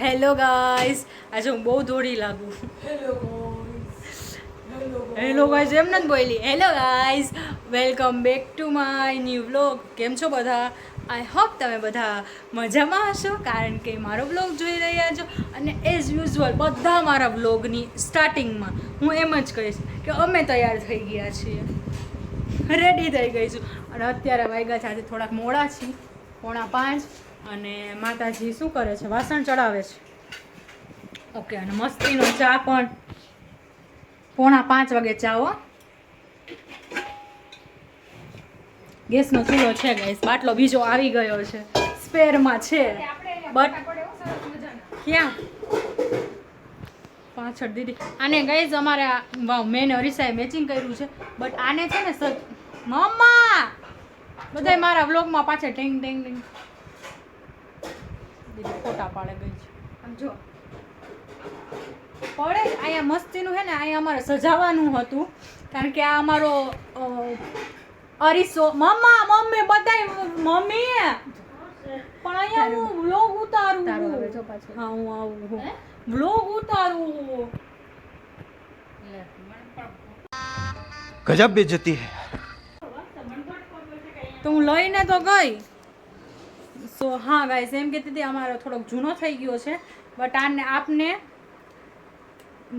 Hello guys, આજે હું બહુ દોડી લાગુ. હેલો ગાઈસ એમ નથી બોલી. Hello guys, welcome back to my new vlog. કેમ છો બધા? આઈ હોપ તમે બધા મજામાં હશો, કારણ કે મારો વ્લોગ જોઈ રહ્યા છો. અને એઝ યુઝ્યુઅલ બધા મારા વ્લોગની સ્ટાર્ટિંગમાં હું એમ જ કહીશ કે અમે તૈયાર થઈ ગયા છીએ, રેડી થઈ ગઈ છું. અને અત્યારે વાગ્યા છે આજે થોડાક મોડા છીએ, 4:45. અને માતાજી શું કરે છે? વાસણ ચડાવે છે. ઓકે. અને મસ્તીનો ચા પણ 4:45 વાગે ચા. હો, ગેસનો ચૂલો છે ગાઈસ, બાટલો બીજો આવી ગયો છે, સ્પેરમાં છે. બટ ક્યાં પાછળ દીદી આને ગાઈસ અમારે વાવ મેન અરીસાએ મેચિંગ કર્યું છે. બટ આને છે ને મમ્મા બધાય મારા વ્લોગમાં પાછળ ટેંગ ટેંગ ટેંગ દીદી ફોટા પાડે ગઈ છે. આમ જો પડે અહીંયા મસ્તીનું છે ને, અહીંયા અમારે સજાવવાનું હતું, કારણ કે આ અમારો અરીસો. મમ્મી બધાય મમ્મી પણ અહીંયા હું વ્લોગ ઉતારું. હા હું આવું વ્લોગ ઉતારું. गजब बेइज्जती है. તો હું લઈને તો ગઈ. સો હા ગાઈસ, એમ કહેતી હતી અમારો થોડોક જૂનો થઈ ગયો છે, બટ આને આપને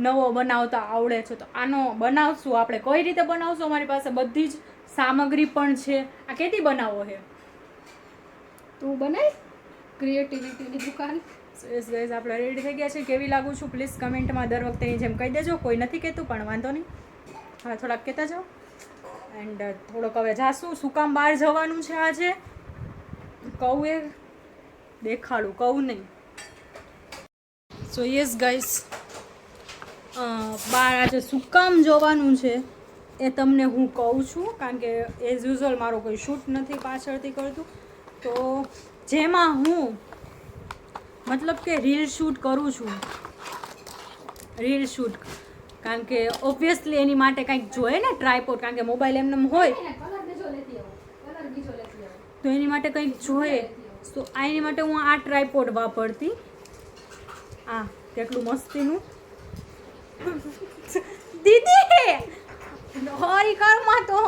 નવો બનાવતા આવડે છે, તો આનો બનાવશું આપણે. કઈ રીતે બનાવશું? અમારી પાસે બધી જ સામગ્રી પણ છે. આ કેથી બનાવો છે? તું બનાય ક્રિએટિવિટીની દુકાન. યસ ગાઈસ, આપણે રેડી થઈ ગયા છે. કેવી લાગુ છું પ્લીઝ કમેન્ટમાં દર વખતેની જેમ કહી દેજો. કોઈ નથી કહેતું પણ વાંધો નહીં, હા થોડાક કહેતા જાઓ. એન્ડ થોડોક હવે જાશું. શું કામ બહાર જવાનું છે આજે? કહું એ દેખાડું, કહું નહીં. સો યસ ગાઈસ, બહાર આજે શું કામ જવાનું છે એ તમને હું કહું છું, કારણ કે એઝ યુઝ્યુઅલ મારો કોઈ શૂટ નથી પાછળથી કરતું, તો જેમાં હું મતલબ કે રીલ શૂટ કરું છું. રીલ શૂટ કારણ કે ઓબ્વિયસલી એની માટે કંઈક જોઈએ ને, ટ્રાયપોડ, કારણ કે મોબાઈલ એમને હોય તો એની માટે કંઈક જોઈએ. તો એની માટે હું આ ટ્રાયપોડ વાપરતી. આ કેટલું મસ્તીનું દીદી હોરી કરમાં. તો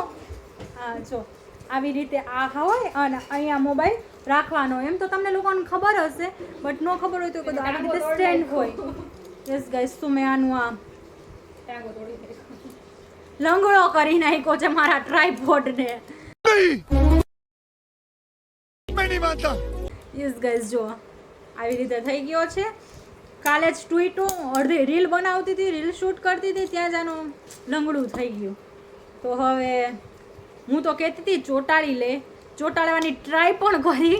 હા જો આવી રીતે આ હોય અને અહીંયા મોબાઈલ રાખવાનો. એમ તો તમને લોકોને ખબર હશે, બટ ન ખબર હોય તો કદાચ આવી રીતે સ્ટેન્ડ હોય. યસ ગાઈસ, તો મેં આનું આ લંગડો કરી નાખ્યો છે મારા ટ્રાયપોડને. યસ ગાઈસ, જો આવી રીતે થઈ ગયો છે. કાલે જ ટ્વીટો અડધી રીલ બનાવતી હતી, રીલ શૂટ કરતી હતી, ત્યાં જ આનું લંગડું થઈ ગયું. તો હવે હું તો કહેતી હતી ચોંટાડી લે, ચોંટાડવાની ટ્રાય પણ કરી,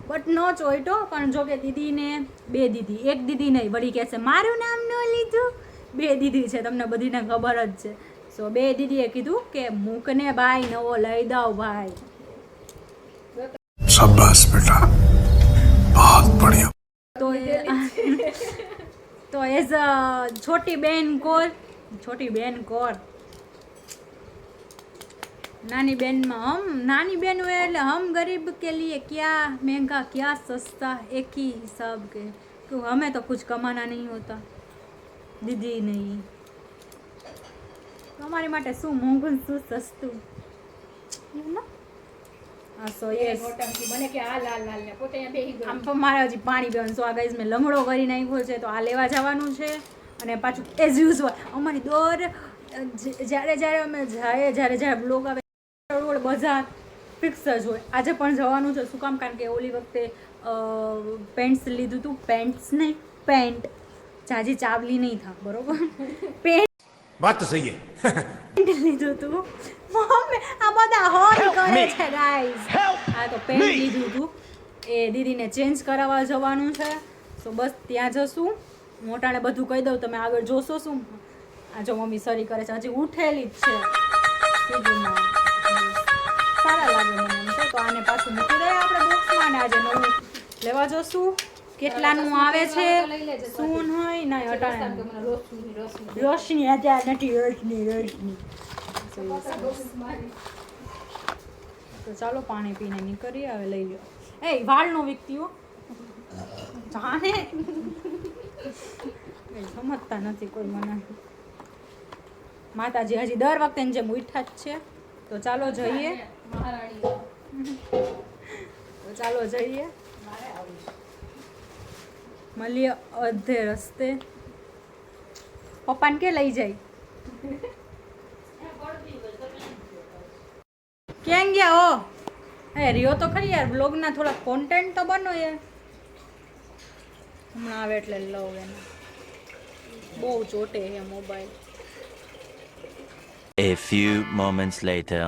બટ ન ચોંટ્યો. પણ જો કે દીદીને, બે દીદી, એક દીદી નહીં, વળી કહેશે મારું નામ ન લીધું. બે દીદી છે, તમને બધીને ખબર જ છે. સો બે દીદીએ કીધું કે મૂકને ભાઈ, નવો લઈ દઉં ભાઈ. शाबाश बेटा, बहुत बढ़िया. તો એઝ અ છોટી બેન કોર નાની બેનમાં નાની બેન હોય એટલે હમ ગરીબ કે लिए क्या महंगा क्या सस्ता, एक ही हिसाब के, क्यों हमें तो कुछ कमाना नहीं होता. દીદી નહીં, અમારી માટે શું મોંઘું શું સસ્તું. હા સો યસ, આમ તો મારે હજી પાણી પીવાનું. સો આ ગાઈઝ મેં લંગડો કરી નાખ્યો છે, તો આ લેવા જવાનું છે. અને પાછું એઝ યુઝ્યુઅલ અમારી દોર જ્યારે અમે જાય, જ્યારે બ્લોગ આવે રોડ બજાર ફિક્સ જ હોય. આજે પણ જવાનું છે. શું કામ? કારણ કે ઓલી વખતે પેન્ટ્સ લીધું હતું. પેન્ટ્સ નહીં, પેન્ટ જાજી ચાવલી નહીં થા, બરોબર? પેન્ટ बात तो सही है. લીધું હતું. મમ્મી આ બધા હોરી કરે છે ગાઈઝ. હા તો પેન્ટ લીધું હતું, એ દીદીને ચેન્જ કરાવવા જવાનું છે. તો બસ ત્યાં જશું. મોટાને બધું કહી દઉં, તમે આગળ જોશો. શું આ જો મમ્મી સરી કરે છે, હજી ઉઠેલી જ છે. સારા લાગે મને એમ છે. તો આને પાછું મૂકી દઈએ આપણે બોક્સમાં, ને આજે નવું લેવા જશું. કેટલાનું આવે છે શું હોય ના અટાણે રોશની અત્યારે નથી. રોશની તો ચાલો પાણી પીને નીકળીએ. હવે લઈ લો. એ વાળનો વ્યક્તિઓ જાને એ સમજતા નથી કોઈ મને. માતાજી હજી દર વખતે એની જેમ ઉઠા જ છે. તો ચાલો જઈએ. મળીએ અડધે રસ્તે. પપ્પાને કે લઈ જાય. ક્યાં ગયા હો? હે રિયો તો ખરી યાર, બ્લોગના થોડા કોન્ટેન્ટ તો બનો યાર. હમણાં આવે એટલે લવ એને. બહુ ચોટે હે mobile. A few moments later.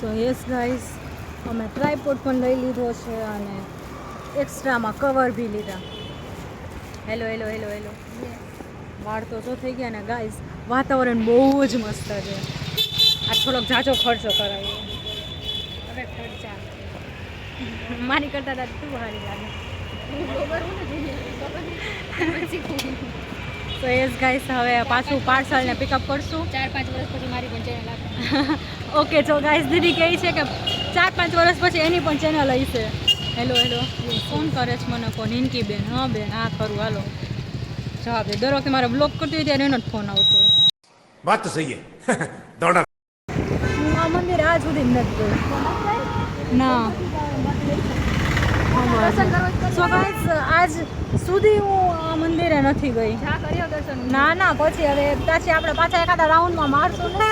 So yes guys, અમે ટ્રાયપોડ પણ લઈ લીધો છે અને એક્સ્ટ્રામાં કવર બી લીધા. Hello hello hello hello. વાળ તો જો થઈ ગયા ને ગાઈસ. વાતાવરણ બહુ જ મસ્ત છે. આ થોડોક જાજો ખર્ચો કરાવ્યો. હવે ખર્ચા મારી કરતા તું સારી લાગે. તો યસ ગાઈસ, હવે પાછું પાર્સલને પિકઅપ કરશું. 4-5 વર્ષ પછી મારી પણ ચેનલ આવે. ઓકે તો ગાઈસ, દીદી કહે છે કે 4-5 વર્ષ પછી એની પણ ચેનલ હશે. Hello hello. ફોન કરે છે મને કોણ? હિનકી બેન. હા બેન, હા કરું, હાલો જવાબ દે. દર વખતે મારે બ્લોગ કરતી હોય ત્યારે એનો જ ફોન આવતો હોય. बात तो सही है. दौड़ा. હું આ મંદિર આજ સુધી નથી ગઈ. ના. સો ગાઈસ, આજ સુધી હું આ મંદિરે નથી ગઈ. ના ના, પછી હવે પાછી આપણે પાછા એકાદા રાઉન્ડમાં મારશું ને.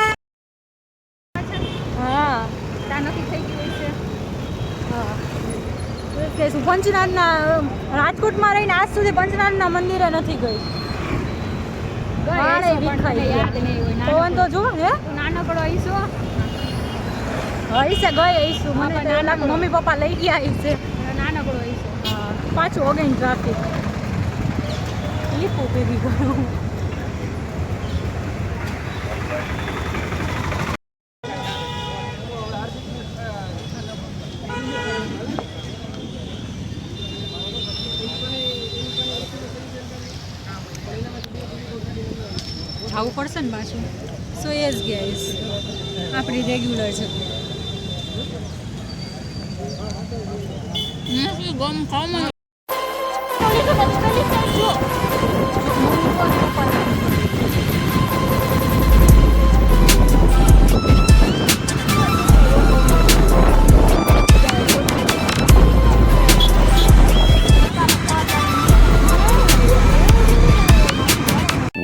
હા ત્યાં નથી થઈ ગયું છે. હા કે શું પંચનાથના રાજકોટમાં રહીને આજ સુધી પંચનાથના મંદિરે નથી ગઈ. વાળે વિખાઈ ગયા. પવન તો જો હે નાનકડો આવીશું. હઈશે ગઈ આવીશું. મને તો એવું લાગે મમ્મી પપ્પા લઈ ગયા હશે. નાનકડો આવીશું. હા પાછું ઓગેન ટ્રાફિક. લીપું ભેગી ગયું. જવું પડશે ને પાછું. સો યસ ગાઈસ, આપણી રેગ્યુલર છે. ગમ ખાવ.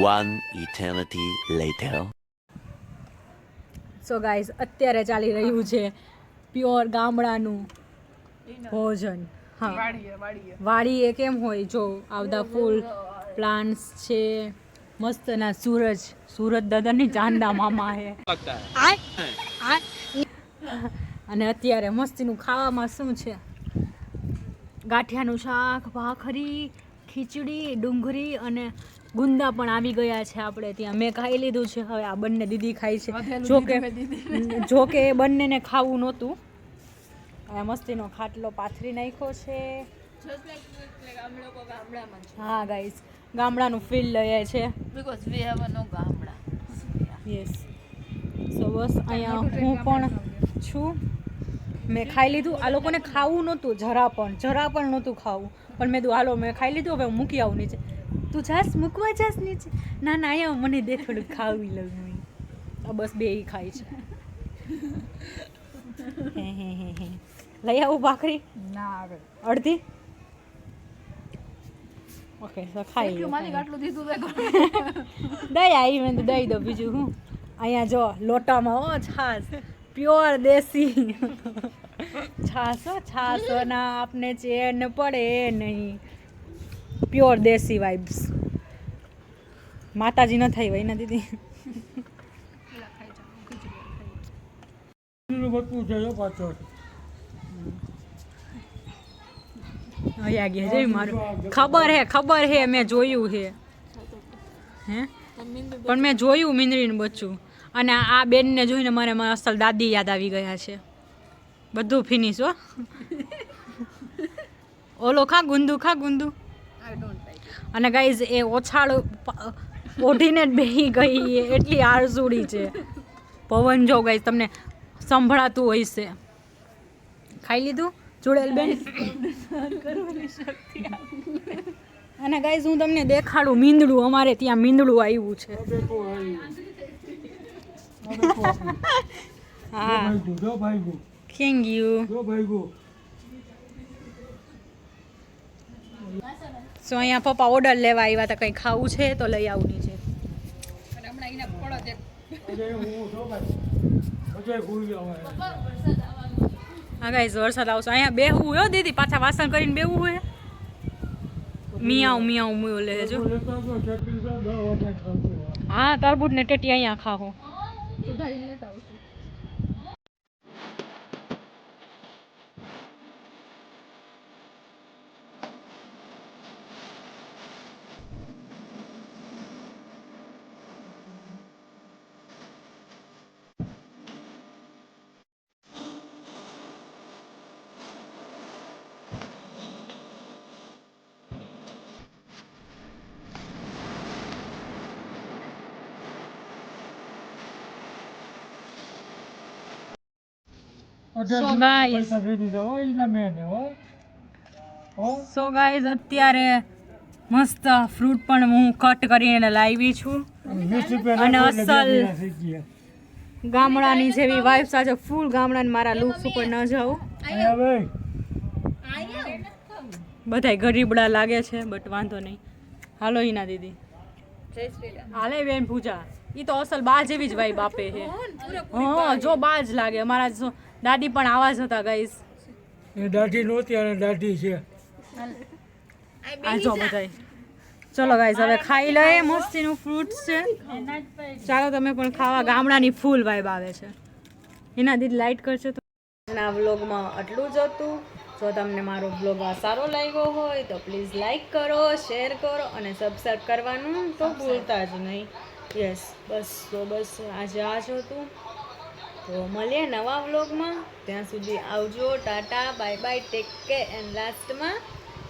One eternity later. So guys, અત્યારે ચાલી રહ્યું છે પ્યોર ગામડાનું ભોજન. હા વાડીએ કેમ હોય જો આવતા ફૂલ પ્લાન્ટ્સ છે મસ્તના. સુરત દાદાની ચાંદા મામા હે. અને અત્યારે મસ્તીનું ખાવામાં શું છે? ગાંઠિયાનું શાક, ભાખરી, ખીચડી, ડુંગળી અને ગુંદા પણ આવી ગયા છે આપણે ત્યાં. મેં ખાઈ લીધું છે. હવે આ બંને દીદી ખાય છે. જોકે એ બંનેને ખાવું નહોતું. હવે મસ્તીનો ખાટલો પાથરી નાખ્યો છે. હા ગાઈસ, ગામડાનું ફીલ લઈએ છે. યસ. સો બસ અહીંયા હું પણ છું. મેં ખાઈ લીધું. આ લોકોને ખાવું નહોતું જરા પણ નહોતું ખાવું. પણ મેં કીધું હાલો મેં ખાઈ લીધું, હવે હું મૂકી આવું નીચે. તું જાસ મૂકવા જાસ નીચે? ના ના, અહીંયા મને દે થોડુંક ખાવી લઉં. બસ બે ખાય છે. લઈ આવું ભાખરી? ના આવે. અડધી? ઓકે તો ખાઈ લો. દઈ આવી મેં તો દઈ દો. બીજું હું અહીંયા જો લોટામાં હો છાશ પ્યોર દેશી. છાસો ના આપને ચેન પડે નહીં. પ્યોર દેશી વાઇબ્સ. માતાજી ન થઈ હોય ને દીદી. અહીંયા ગયા જોઈ મારું. ખબર હે મેં જોયું હે. હે પણ મેં જોયું મીંદડીનું બચ્ચું. અને આ બેનને જોઈને મારા અસલ દાદી યાદ આવી ગયા છે. બધું ફિનિશ હો. ઓલો ખા ગુંદુ. અને ગાઈઝ એ ઓછાળ ઓઢીને જ બેહી ગઈ એટલી આળસુડી છે. પવન જો ગાઈઝ તમને સંભળાતું હોય છે. ખાઈ લીધું ચૂડેલ બેન. અને ગાઈઝ હું તમને દેખાડું મીંદડું. અમારે ત્યાં મીંદડું આવ્યું છે. હા થેન્ક યુ. સો અહીંયા પપ્પા ઓર્ડર લેવા આવ્યા હતા. કંઈ ખાવું છે તો લઈ આવું નીચે. હા ગાઈઝ વરસાદ આવશે. અહીંયા બેહવું હોય દીદી. પાછા વાસણ કરીને બેહવું હોય. મિયાઉ મુયો લેજો. હા તરબૂચ ને ટેટી અહીંયા ખાવું. સો ગાઈઝ અત્યારે મસ્ત ફ્રૂટ પણ હું કટ કરીને લાવી છું. અને અસલ ગામડાની જેવી વાઇબ્સ. આજે ફૂલ ગામડાની મારા લુક્સ ઉપર ન જાઉં. બધાય ગરીબડા લાગે છે બટ વાંધો નહીં. હાલો હિના દીદી. હાલે બેન પૂજા. એ તો અસલ બા જેવી જ વાઇબ આપે છે. હા જો બા જ લાગે. અમારા દાદી પણ આવા જ હતા ગાઈસ. દાઢી નહોતી અને દાઢી છે. આ જો બધાય. ચલો ગાઈસ હવે ખાઈ લઈએ. મસ્તીનું ફ્રૂટ્સ છે. ચાલો તમે પણ ખાવા. ગામડાની ફૂલ વાઇબ આવે છે. એના દીદી લાઈટ કરશે તો. આ વ્લોગમાં આટલું જ હતું. જો તમને મારો બ્લોગ સારો લાગ્યો હોય તો પ્લીઝ લાઈક કરો, શેર કરો અને સબસ્ક્રાઈબ કરવાનું તો ભૂલતા જ નહીં. યસ બસ આજે આ જ હતું. તો મળીએ નવા વ્લોગમાં. ત્યાં સુધી આવજો. Tata bye bye take care. And લાસ્ટમાં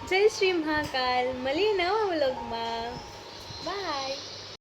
જય શ્રી મહાકાલ. મળીએ નવા વ્લોગમાં.